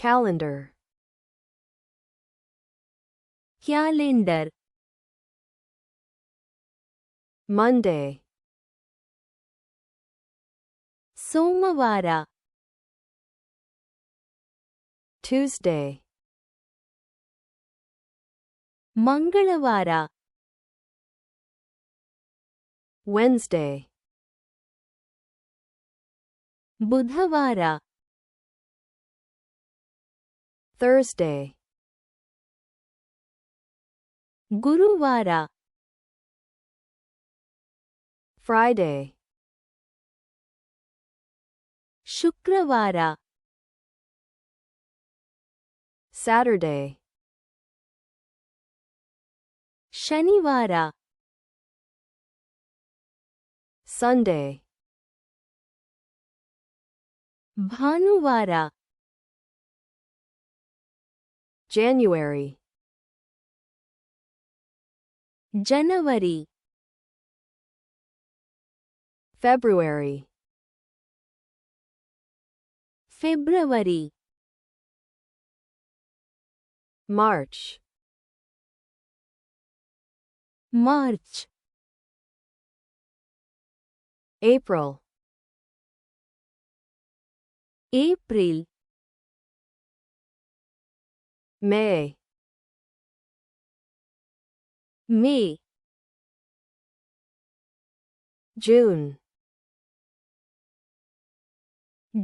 calendar, calendar. Monday, ಸೋಮವಾರ. Tuesday, ಮಂಗಳವಾರ. Wednesday, ಬುಧವಾರ. Thursday, ಗುರುವಾರ. Friday, ಶುಕ್ರವಾರ. Saturday, ಶನಿವಾರ. Sunday, ಭಾನುವಾರ. January, ಜನವರಿ. February, February. March, March. April, April. May, May. June,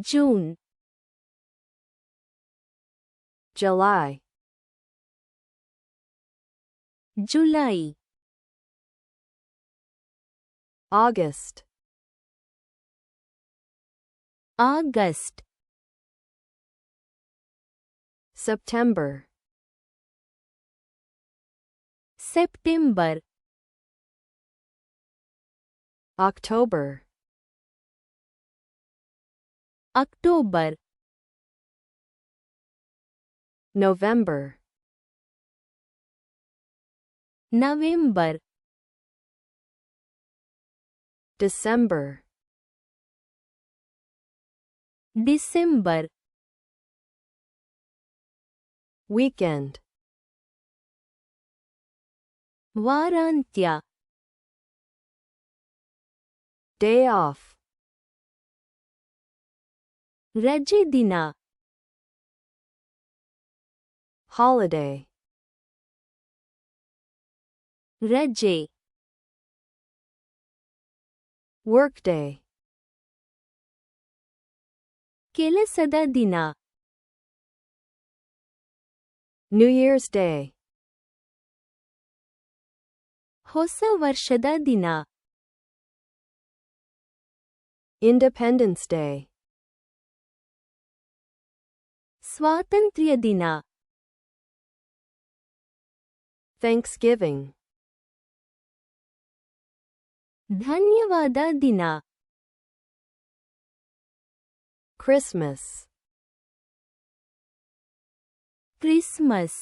June. July, July. August, August. September, September. October, October. November, November. December, December. weekend, ವಾರಾಂತ್ಯ. day off, ರಜೆ ದಿನ. holiday, ರಜೆ. workday, ಕೆಲಸದ ದಿನ. New Year's Day, ಹೊಸ ವರ್ಷದ ದಿನ. Independence Day, ಸ್ವಾತಂತ್ರ್ಯ ದಿನ. Thanksgiving, ಧನ್ಯವಾದ ದಿನ. Christmas, Christmas.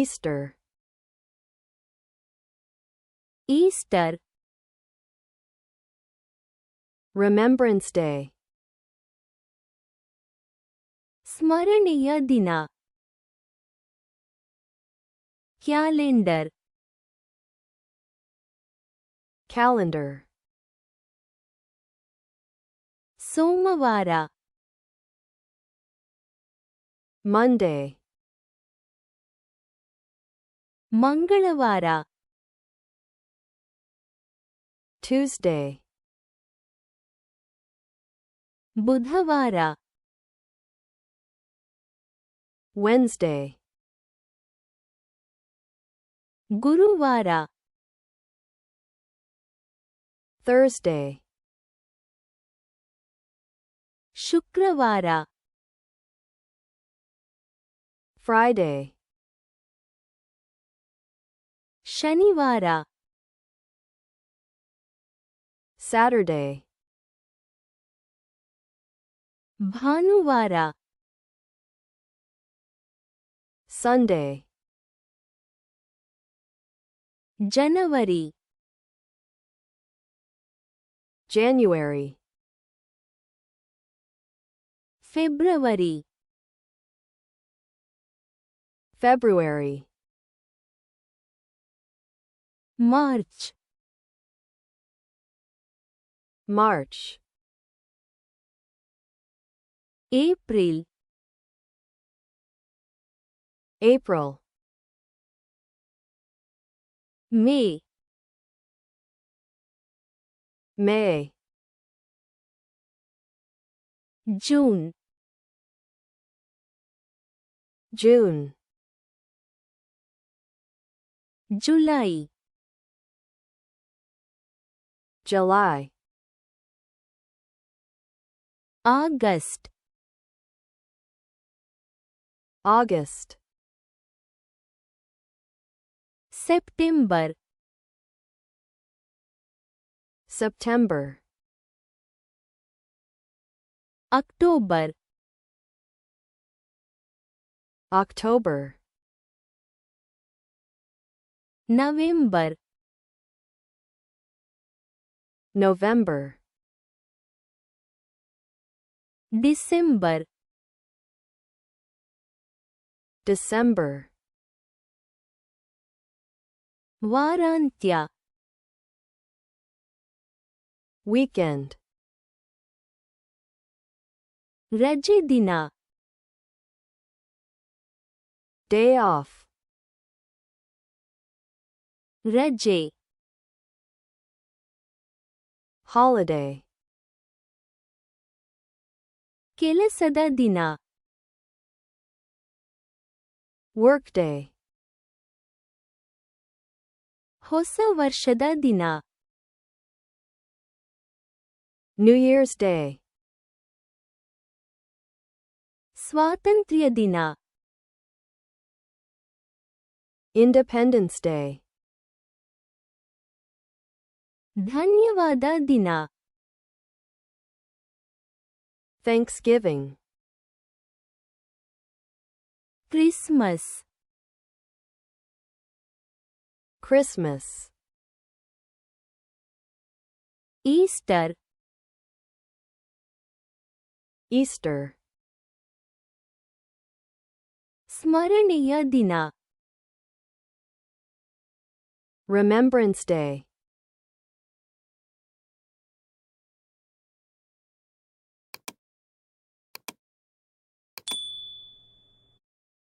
Easter, Easter. Remembrance Day, ಸ್ಮರಣೆಯ ದಿನ. ಕ್ಯಾಲೆಂಡರ್. calendar, ಸೋಮವಾರ. Monday, ಮಂಗಳವಾರ. Tuesday, ಬುಧವಾರ. Wednesday, ಗುರುವಾರ. Thursday, ಶುಕ್ರವಾರ. Friday, ಶನಿವಾರ. Saturday, ಭಾನುವಾರ. Sunday, ಜನವರಿ. January, February February, March March, April April, May May, June June, July July, August August, September September, October October, November November, December December, ವಾರಾಂತ್ಯ weekend, ರಜೆ ದಿನ day off, ರಜೆ holiday, ಕೆಲಸದ ದಿನ workday, ಹೊಸ ವರ್ಷದ ದಿನ New Year's Day, ಸ್ವಾತಂತ್ರ್ಯ ದಿನ Independence Day, ಧನ್ಯವಾದ ದಿನ Thanksgiving, Christmas Christmas, Easter Easter, ಸ್ಮರಣೆಯ ದಿನ Remembrance Day,